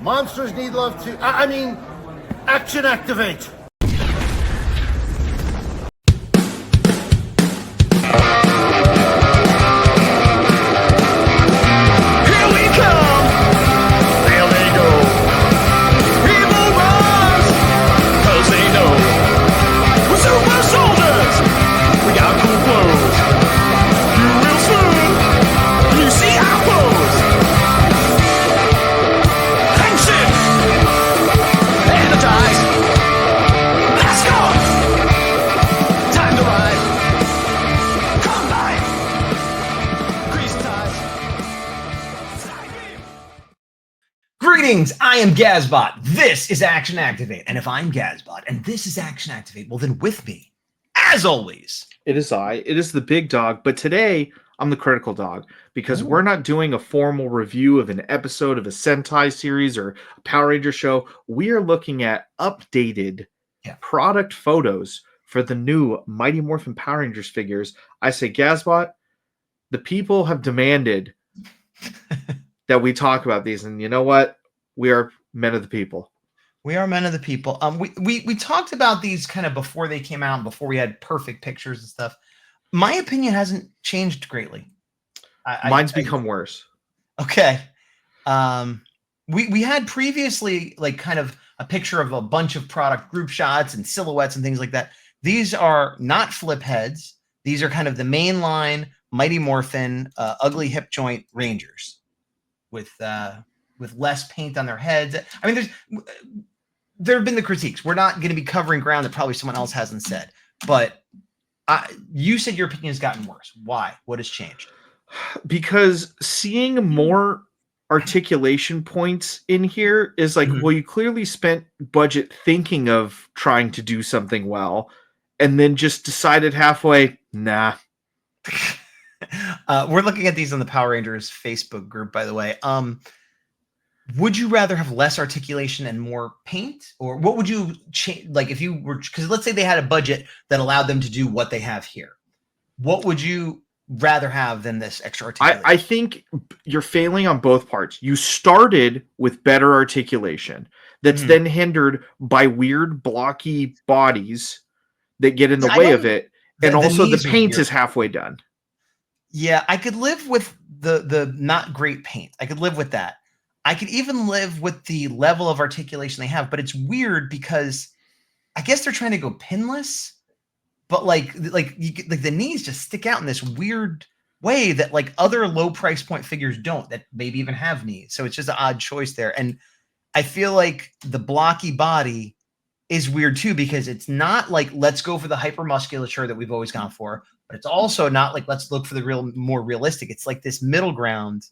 Monsters need love too. I mean, action activate. Greetings, I am Gazbot. This is Action Activate. And if I'm Gazbot and this is Action Activate, well then with me, as always, it is the big dog, but today I'm the critical dog because we're not doing a formal review of an episode of a Sentai series or a Power Ranger show. We are looking at updated product photos for the new Mighty Morphin Power Rangers figures. I say, Gazbot, the people have demanded that we talk about these, and you know what? We are men of the people. We are men of the people. We talked about these kind of before they came out, before we had perfect pictures and stuff. My opinion hasn't changed greatly. Mine's become worse. Okay. We had previously like kind of a picture of a bunch of product group shots and silhouettes and things like that. These are not flip heads. These are kind of the mainline Mighty Morphin ugly hip joint Rangers with less paint on their heads. I mean, there have been the critiques. We're not going to be covering ground that probably someone else hasn't said. But you said your opinion has gotten worse. Why? What has changed? Because seeing more articulation points in here is like, well, you clearly spent budget thinking of trying to do something well, and then just decided halfway, nah. We're looking at these on the Power Rangers Facebook group, by the way. Would you rather have less articulation and more paint, or what would you change? Like if you were, because let's say they had a budget that allowed them to do what they have here, what would you rather have than this extra articulation? I think you're failing on both parts. You started with better articulation that's then hindered by weird blocky bodies that get in the way of it, and also the paint is halfway done. Yeah, I could live with the not great paint. I could live with that. I could even live with the level of articulation they have, but it's weird because I guess they're trying to go pinless, but like the knees just stick out in this weird way that like other low price point figures don't, that maybe even have knees. So it's just an odd choice there. And I feel like the blocky body is weird too, because it's not like, let's go for the hyper musculature that we've always gone for, but it's also not like, let's look for the more realistic. It's like this middle ground.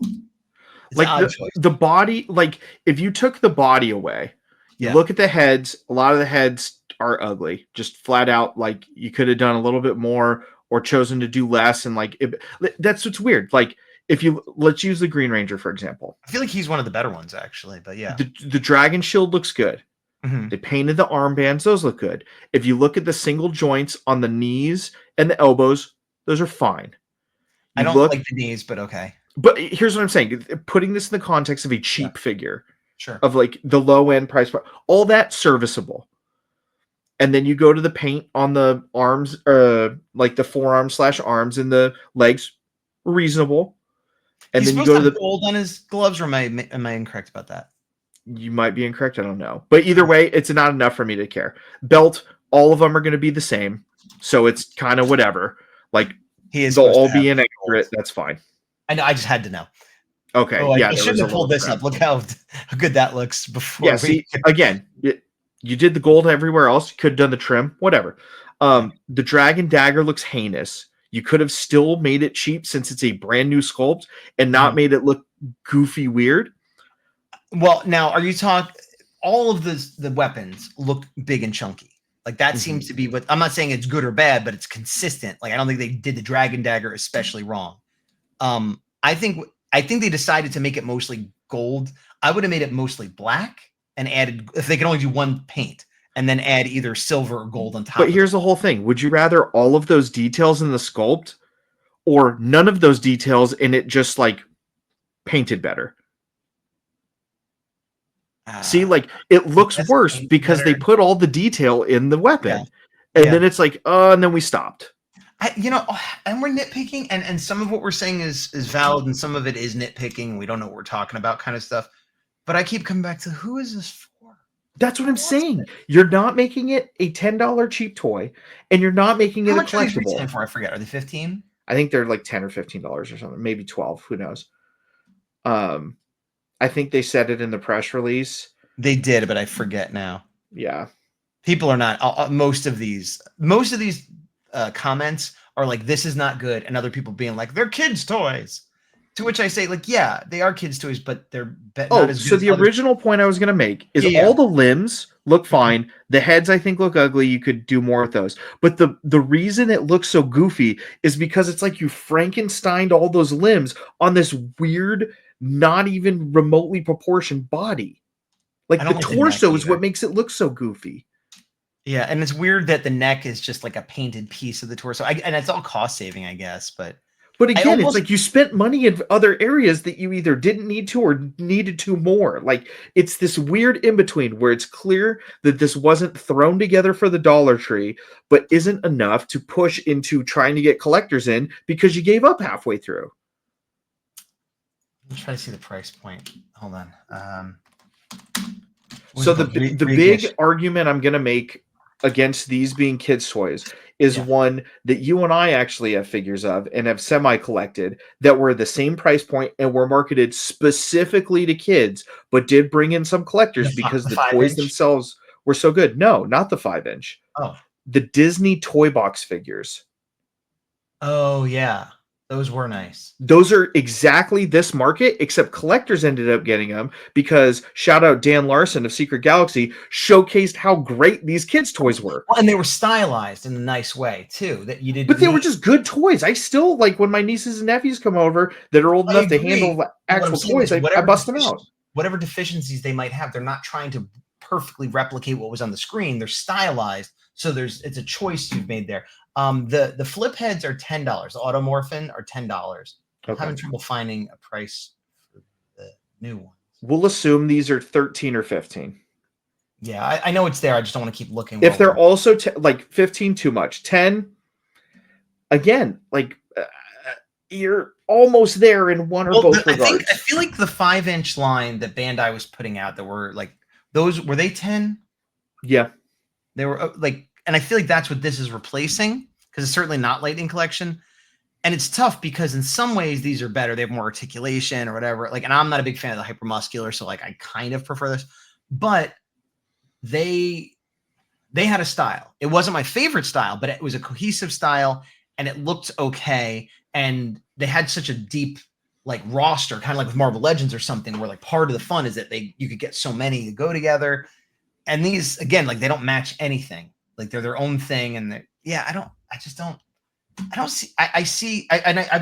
It's like the body, like if you took the body away, you look at the heads, a lot of the heads are ugly, just flat out. Like you could have done a little bit more or chosen to do less. And like, that's what's weird. Like let's use the Green Ranger, for example. I feel like he's one of the better ones actually, but yeah. The Dragon Shield looks good. They painted the armbands. Those look good. If you look at the single joints on the knees and the elbows, those are fine. I don't like the knees, but okay. But here's what I'm saying. Putting this in the context of a cheap figure. Sure. Of like the low end price, all that serviceable. And then you go to the paint on the arms, like the forearm / arms and the legs, reasonable. And He's then you go to the gold on his gloves, or am I incorrect about that? You might be incorrect. I don't know. But either way, it's not enough for me to care. Belt, all of them are going to be the same. So it's kind of whatever. Like they'll all be inaccurate. That's fine. I know. I just had to know. Okay. I shouldn't have pulled this up. Look how good that looks before. Yeah. See, again, you did the gold everywhere else. You could have done the trim, whatever. The Dragon Dagger looks heinous. You could have still made it cheap since it's a brand new sculpt and not made it look goofy weird. Well, now are you talking? All of the weapons look big and chunky. Like that seems to be what I'm not saying it's good or bad, but it's consistent. Like I don't think they did the Dragon Dagger especially wrong. I think they decided to make it mostly gold. I would have made it mostly black and added, if they can only do one paint, and then add either silver or gold on top. But here's the whole thing. Would you rather all of those details in the sculpt or none of those details and it just like painted better? See, like it looks That's worse paint because they better. put all the detail in the weapon. Yeah. And Yeah. then it's like, oh, and then we stopped. And we're nitpicking, and some of what we're saying is valid, and some of it is nitpicking. We don't know what we're talking about, kind of stuff. But I keep coming back to who is this for? That's what I'm saying. You're not making it a $10 cheap toy, and you're not making it How a much are these retailing collectible. for? I forget. Are they 15? I think they're like $10 or $15 or something, maybe 12. Who knows? I think they said it in the press release. They did, but I forget now. Yeah. People are not. Most of these comments are like, "This is not good," and other people being like, "They're kids' toys." To which I say, like, yeah, they are kids' toys, but they're not as good. So as the other- original point I was going to make is Yeah. all the limbs look fine. The heads, I think, look ugly. You could do more with those. But the reason it looks so goofy is because it's like you Frankensteined all those limbs on this weird, not even remotely proportioned body. Like I the don't like the torso neck is what either. makes it look so goofy. Yeah, and it's weird that the neck is just like a painted piece of the torso. And it's all cost saving, I guess. But again, almost- it's like you spent money in other areas that you either didn't need to or needed to more. Like it's this weird in between where it's clear that this wasn't thrown together for the Dollar Tree, but isn't enough to push into trying to get collectors in because you gave up halfway through. I'm trying to see the price point. Hold on. So the big argument I'm going to make against these being kids' toys is one that you and I actually have figures of and have semi-collected that were the same price point and were marketed specifically to kids, but did bring in some collectors because the toys themselves were so good. No, not the 5-inch. Oh. The Disney Toy Box figures. Oh, yeah. Those were nice. Those are exactly this market, except collectors ended up getting them because shout out Dan Larson of Secret Galaxy showcased how great these kids' toys were. Well, and they were stylized in a nice way too. That you didn't. But they were just good toys. I still like when my nieces and nephews come over that are old enough to handle actual toys. I bust them out. Whatever deficiencies they might have, they're not trying to perfectly replicate what was on the screen. They're stylized, so it's a choice you've made there. The flip heads are $10. The Automorphin are $10. I'm having trouble finding a price for the new ones. We'll assume these are 13 or 15. Yeah, I know it's there. I just don't want to keep looking. If they're also like 15, too much. 10, again, like you're almost there in one or both regards. I feel like the 5-inch line that Bandai was putting out that were like those, were they 10? Yeah, they were like, and I feel like that's what this is replacing because it's certainly not Lightning Collection. And it's tough because in some ways these are better. They have more articulation or whatever. Like, and I'm not a big fan of the hypermuscular, so like I kind of prefer this. But they had a style. It wasn't my favorite style, but it was a cohesive style and it looked okay. And they had such a deep like roster, kind of like with Marvel Legends or something, where like part of the fun is that you could get so many to go together. And these, again, like they don't match anything. Like they're their own thing. And I'm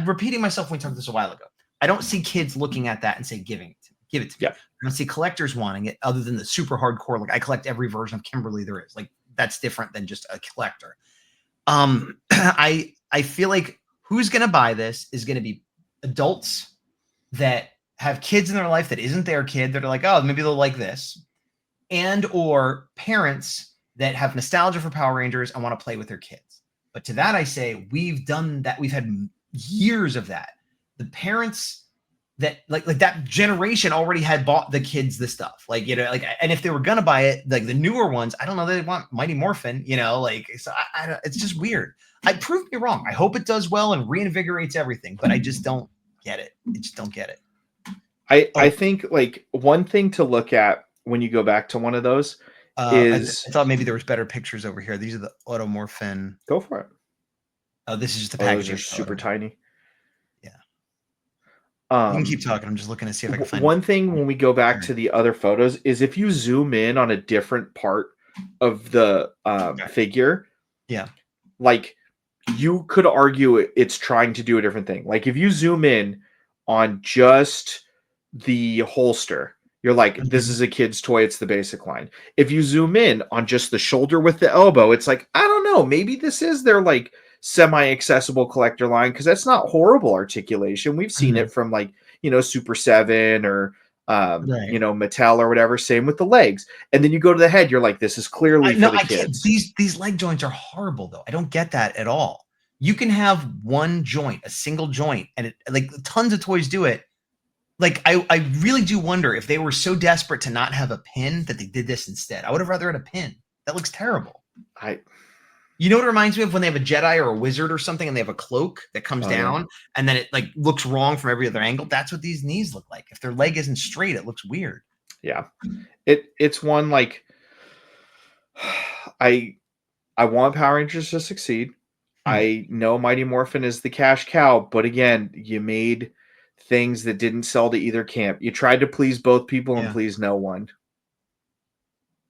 repeating myself when we talked this a while ago. I don't see kids looking at that and say, give it to me. Yeah. I don't see collectors wanting it other than the super hardcore. Like I collect every version of Kimberly there is. Like that's different than just a collector. I feel like who's going to buy this is going to be adults that have kids in their life that isn't their kid that are like, oh, maybe they'll like this. And or parents that have nostalgia for Power Rangers and want to play with their kids. But to that, I say we've done that. We've had years of that. The parents that like that generation already had bought the kids the stuff. Like, you know, like, and if they were gonna buy it, like the newer ones, I don't know, they want Mighty Morphin, you know, like, so it's just weird. I proved me wrong. I hope it does well and reinvigorates everything, but I just don't get it. I just don't get it. I think like one thing to look at when you go back to one of those is I thought maybe there was better pictures over here. These are the Automorphin. Go for it. Oh, this is just the package. packaging. Those are super tiny. Yeah. You can keep talking. I'm just looking to see if I can find one thing when we go back to the other photos is if you zoom in on a different part of the figure, like you could argue it's trying to do a different thing. Like if you zoom in on just the holster, you're like, this is a kid's toy. It's the basic line. If you zoom in on just the shoulder with the elbow, it's like, I don't know, maybe this is their like semi-accessible collector line because that's not horrible articulation. We've seen it from like, you know, Super 7 or Right. Mattel or whatever. Same with the legs. And then you go to the head, you're like, this is clearly for the kids. These leg joints are horrible though. I don't get that at all. You can have one joint, a single joint, and like tons of toys do it. Like I really do wonder if they were so desperate to not have a pin that they did this instead. I would have rather had a pin. That looks terrible. You know what it reminds me of when they have a Jedi or a wizard or something and they have a cloak that comes down and then it like looks wrong from every other angle. That's what these knees look like. If their leg isn't straight, it looks weird. Yeah. It's one like I want Power Rangers to succeed. I know Mighty Morphin is the cash cow, but again, you made things that didn't sell to either camp. You tried to please both people and please no one.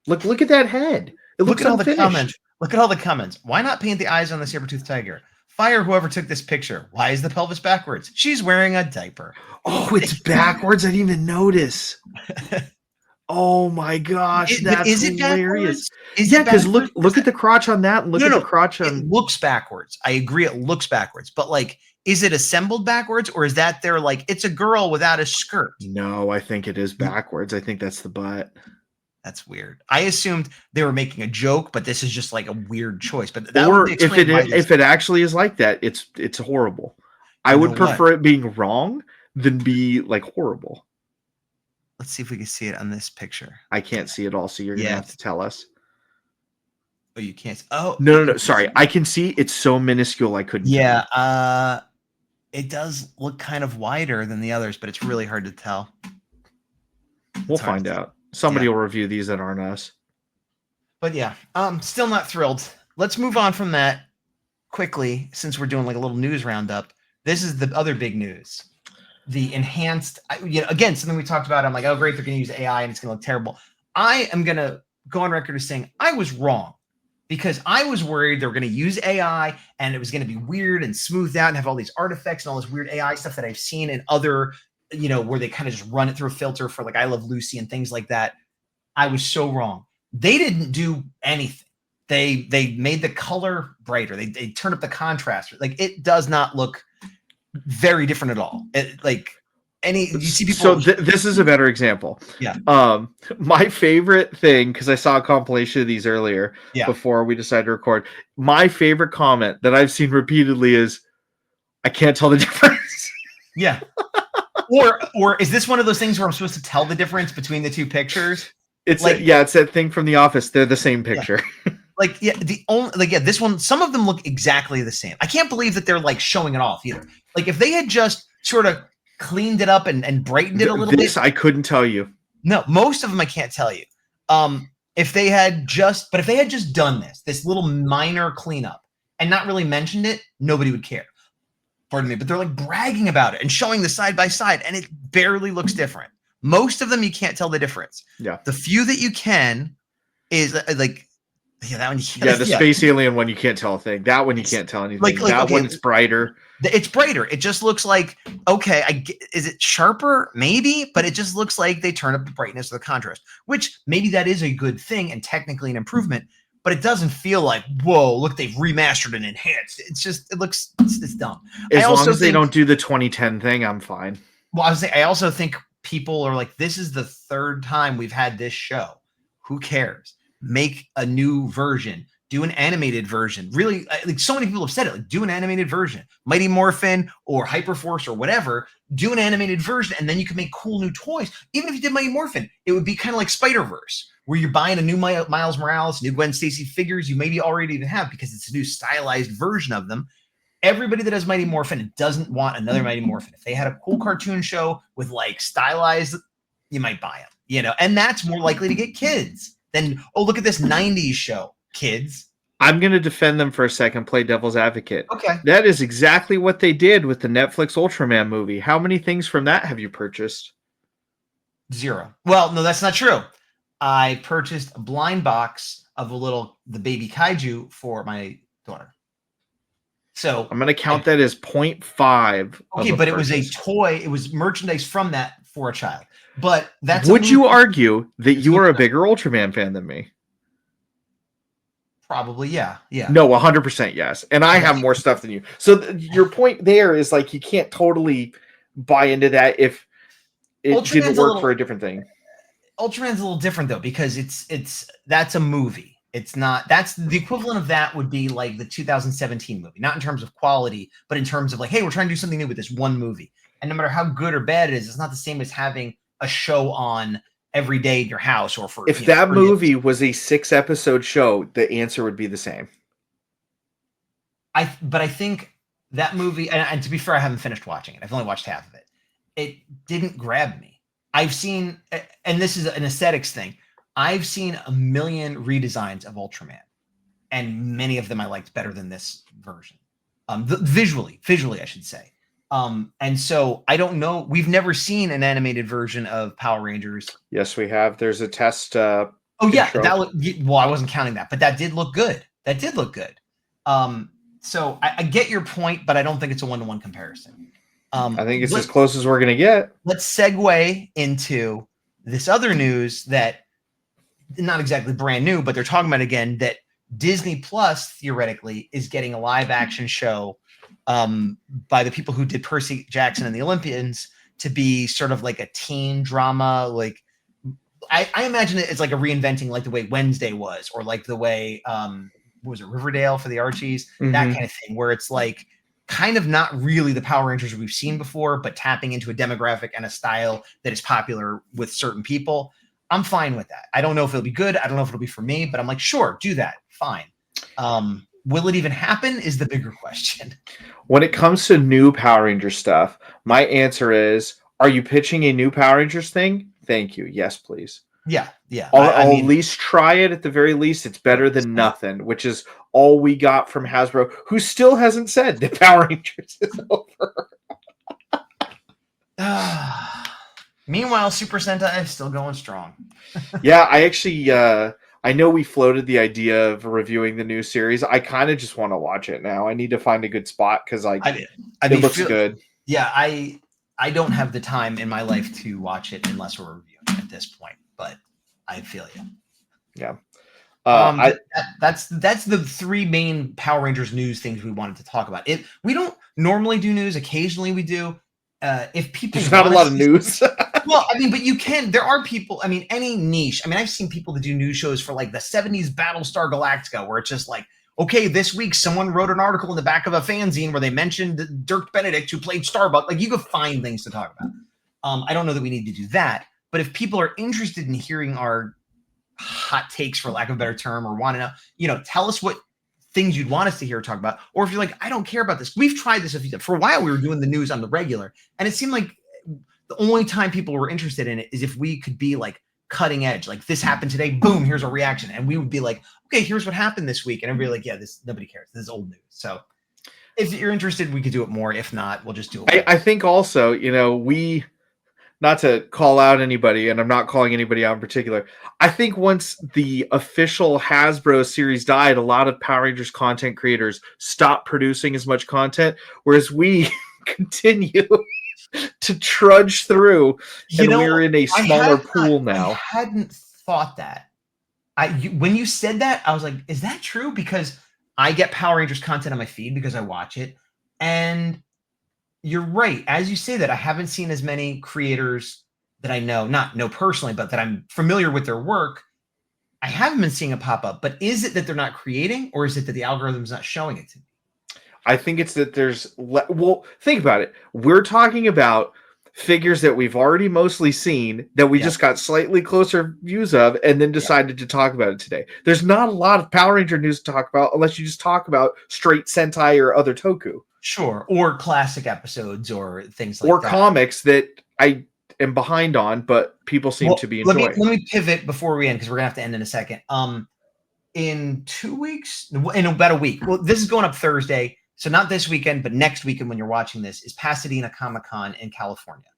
Look at that head. It looks Look at all unfinished. the comments. Look at all the comments. Why not paint the eyes on the saber-toothed tiger? Fire whoever took this picture. Why is the pelvis backwards? She's wearing a diaper. Oh, it's backwards. I didn't even notice. Oh my gosh, that's hilarious. Yeah, because look at the crotch on that and look at the crotch on. It looks backwards. I agree, it looks backwards. But like, is it assembled backwards or is that they're like it's a girl without a skirt? No, I think it is backwards. I think that's the butt. That's weird. I assumed they were making a joke, but this is just like a weird choice. But or if it actually is like that, it's horrible. I would prefer it being wrong than be like horrible. Let's see if we can see it on this picture. I can't see it all, so you're gonna have to tell us. Oh, you can't. Oh no. Sorry, I can see. It's so minuscule. I couldn't. Yeah. It does look kind of wider than the others, but it's really hard to tell. We'll find out. Somebody will review these that aren't us. But yeah, still not thrilled. Let's move on from that quickly, since we're doing like a little news roundup. This is the other big news. The enhanced, again, something we talked about. I'm like, oh, great, they're going to use AI and it's going to look terrible. I am going to go on record as saying I was wrong because I was worried they were going to use AI and it was going to be weird and smoothed out and have all these artifacts and all this weird AI stuff that I've seen in other, where they kind of just run it through a filter for like I Love Lucy and things like that. I was so wrong. They didn't do anything. They made the color brighter. They turned up the contrast. Like it does not look very different at all. You see people. So this is a better example. Yeah. My favorite thing, because I saw a compilation of these earlier before we decided to record. My favorite comment that I've seen repeatedly is, "I can't tell the difference." Yeah. Or is this one of those things where I'm supposed to tell the difference between the two pictures? It's it's that thing from The Office. They're the same picture. Yeah. This one, some of them look exactly the same. I can't believe that they're like showing it off either. Like if they had just sort of cleaned it up and brightened it a little bit. I couldn't tell you. No, most of them I can't tell you. If they had just done this little minor cleanup and not really mentioned it, nobody would care. Pardon me, but they're like bragging about it and showing the side by side, and it barely looks different. Most of them you can't tell the difference. Yeah. The few that you can is that one. The space alien one you can't tell a thing. That one you can't tell anything. That one it's brighter. It's brighter. It just looks like is it sharper? Maybe, but it just looks like they turn up the brightness of the contrast, which maybe that is a good thing and technically an improvement. But it doesn't feel like, whoa, look, they've remastered and enhanced. It's just, it's dumb. As long as they don't do the 2010 thing, I'm fine. Well, I also think people are like, this is the third time we've had this show. Who cares? Make a new version. Do an animated version. Really, like so many people have said it, like do an animated version. Mighty Morphin or Hyperforce or whatever, do an animated version, and then you can make cool new toys. Even if you did Mighty Morphin, it would be kind of like Spider-Verse, where you're buying a new Miles Morales, new Gwen Stacy figures you maybe already even have because it's a new stylized version of them. Everybody that has Mighty Morphin doesn't want another Mighty Morphin. If they had a cool cartoon show with like stylized, you might buy them, and that's more likely to get kids than, oh, look at this 90s show, kids. I'm going to defend them for a second, play devil's advocate. Okay. That is exactly what they did with the Netflix Ultraman movie. How many things from that have you purchased? 0. Well, no, that's not true. I purchased a blind box of the baby kaiju for my daughter. So I'm going to count that as 0.5. Okay, but it was a toy. It was merchandise from that for a child. But that's. Would you argue that you are a bigger Ultraman fan than me? Probably, yeah. No, 100% yes. And I have more stuff than you. So your point there is like you can't totally buy into that. If it didn't Ultraman's a work little for a different thing. Ultraman's a little different though, because that's a movie. It's not, that's the equivalent of that would be like the 2017 movie, not in terms of quality, but in terms of like, hey, we're trying to do something new with this one movie. And no matter how good or bad it is, it's not the same as having a show on every day in your house or for If that movie was a 6-episode show, the answer would be the same. But I think that movie, and to be fair, I haven't finished watching it. I've only watched half of it. It didn't grab me. I've seen, and this is an aesthetics thing, I've seen a million redesigns of Ultraman, and many of them I liked better than this version. Visually, I should say. And so I don't know. We've never seen an animated version of Power Rangers. Yes, we have. There's a test. Oh yeah, well, I wasn't counting that, but that did look good. So I get your point, but I don't think it's a one-to-one comparison. I think it's as close as we're going to get. Let's segue into this other news that not exactly brand new, but they're talking about again that Disney Plus theoretically is getting a live action show by the people who did Percy Jackson and the Olympians to be sort of like a teen drama. Like I imagine it's like a reinventing like the way Wednesday was, or like the way what was it, Riverdale for the Archies, that kind of thing, where it's like kind of not really the Power Rangers we've seen before, but tapping into a demographic and a style that is popular with certain people. I'm fine with that. I don't know if it'll be good. I don't know if it'll be for me, but I'm like, sure, do that. Fine. Will it even happen is the bigger question. When it comes to new Power Ranger stuff, my answer is, are you pitching a new Power Rangers thing? Thank you. Yes, please. Yeah. I'll at least try it at the very least. It's better than nothing, which is all we got from Hasbro, who still hasn't said that Power Rangers is over. Meanwhile, Super Sentai is still going strong. Yeah, I actually, I know we floated the idea of reviewing the new series. I kind of just want to watch it now. I need to find a good spot because it looks good. Yeah, I don't have the time in my life to watch it unless we're reviewing it at this point, but I feel you. Yeah. That's the three main Power Rangers news things we wanted to talk about. We don't normally do news. Occasionally we do. If people, there's not a lot of news. Well, I mean, but you can. There are people. I mean, any niche. I mean, I've seen people that do news shows for like the '70s Battlestar Galactica, where it's just like, okay, this week someone wrote an article in the back of a fanzine where they mentioned Dirk Benedict who played Starbuck. Like, you could find things to talk about. I don't know that we need to do that, but if people are interested in hearing our hot takes, for lack of a better term, or want to know, tell us what things you'd want us to hear talk about, or if you're like, I don't care about this. We've tried this a few times. For a while, we were doing the news on the regular, and it seemed like the only time people were interested in it is if we could be like cutting edge, like this happened today, boom, here's a reaction, and we would be like, okay, here's what happened this week, and everybody like, yeah, this nobody cares. This is old news. So if you're interested, we could do it more. If not, we'll just do it. I think also, we. Not to call out anybody, and I'm not calling anybody out in particular. I think once the official Hasbro series died, a lot of Power Rangers content creators stopped producing as much content, whereas we continue to trudge through, and we're in a smaller pool now. I hadn't thought that. When you said that, I was like, is that true? Because I get Power Rangers content on my feed because I watch it, and you're right. As you say that, I haven't seen as many creators that I not know personally, but that I'm familiar with their work. I haven't been seeing a pop up, but is it that they're not creating, or is it that the algorithm's not showing it to me? I think it's that well, think about it. We're talking about figures that we've already mostly seen that we just got slightly closer views of and then decided to talk about it today. There's not a lot of Power Ranger news to talk about unless you just talk about straight Sentai or other toku. Sure. Or classic episodes or things like that. Or comics that I am behind on, but people seem to be enjoying. Let me pivot before we end, because we're going to have to end in a second. In 2 weeks, in about a week. Well, this is going up Thursday. So not this weekend, but next weekend when you're watching this is Pasadena Comic-Con in California.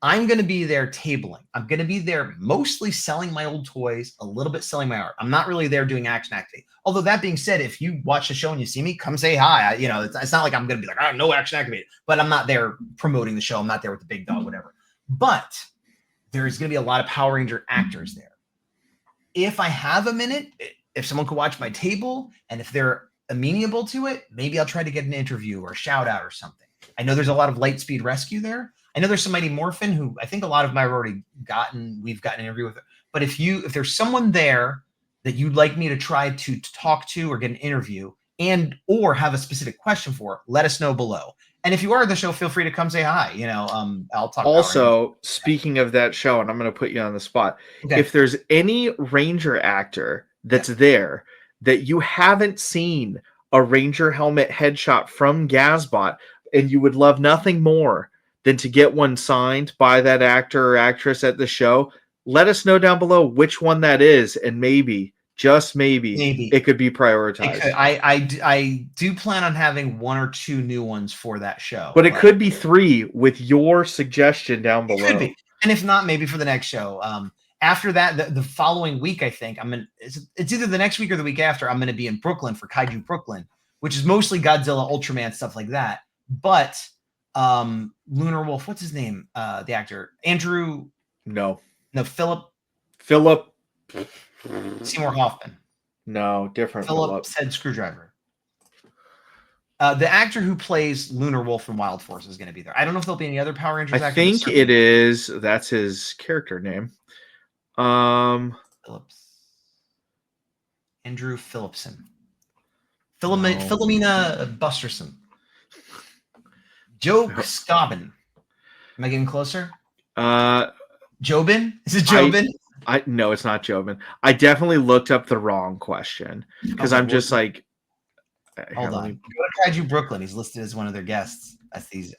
I'm going to be there tabling. I'm going to be there mostly selling my old toys, a little bit selling my art. I'm not really there doing action activity. Although that being said, if you watch the show and you see me, come say hi. It's not like I'm going to be like, no action activated, but I'm not there promoting the show. I'm not there with the big dog, whatever. But there's going to be a lot of Power Ranger actors there. If I have a minute, if someone could watch my table and if they're amenable to it, maybe I'll try to get an interview or a shout out or something. I know there's a lot of Lightspeed Rescue there. I know there's some Mighty Morphin who I think a lot of them I've already gotten. We've gotten an interview with. But if there's someone there that you'd like me to try to talk to or get an interview and or have a specific question for, let us know below. And if you are at the show, feel free to come say hi. I'll talk. Also, speaking of that show, and I'm going to put you on the spot. Okay. If there's any Ranger actor that's there that you haven't seen a Ranger helmet headshot from Gazbot, and you would love nothing more than to get one signed by that actor or actress at the show, let us know down below which one that is, and maybe, just maybe, it could be prioritized. I do plan on having 1 or 2 new ones for that show. But it could be 3 with your suggestion down below. It could be. And if not, maybe for the next show. After that, the following week, I think, it's either the next week or the week after, I'm going to be in Brooklyn for Kaiju Brooklyn, which is mostly Godzilla, Ultraman, stuff like that. But Lunar Wolf, what's his name? The actor? Andrew... No, Philip Seymour Hoffman. No, different. Philip said Screwdriver. The actor who plays Lunar Wolf from Wild Force is going to be there. I don't know if there'll be any other Power Rangers. I think it is. That's his character name. Andrew Phillipson. Philomena Busterson. Joe Scobbin. Am I getting closer? Jobin? Is it Jobin? No, it's not Jobin. I definitely looked up the wrong question because I'm just like, hold on. Go to Kaiju Brooklyn. He's listed as one of their guests.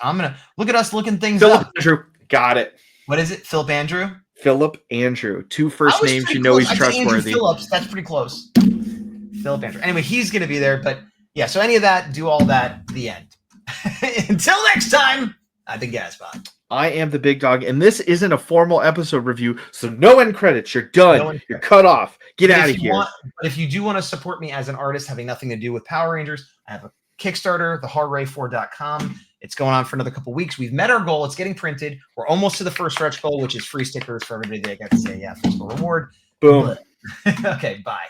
I'm gonna look at us looking things Philip up. Andrew, got it. What is it? Philip Andrew? Philip Andrew. 2 first names. You know he's trustworthy. Andrew Phillips. That's pretty close. Philip Andrew. Anyway, he's gonna be there. But yeah, so any of that, do all that. The end. Until next time, I've been Gazbot. I am the Big Dog, and this isn't a formal episode review, so no end credits. You're done. You're cut off. Get out of here. But if you do want to support me as an artist having nothing to do with Power Rangers, I have a Kickstarter, theharray4.com. It's going on for another couple weeks. We've met our goal. It's getting printed. We're almost to the first stretch goal, which is free stickers for everybody that got to say, yeah, physical reward. Boom. Okay, bye.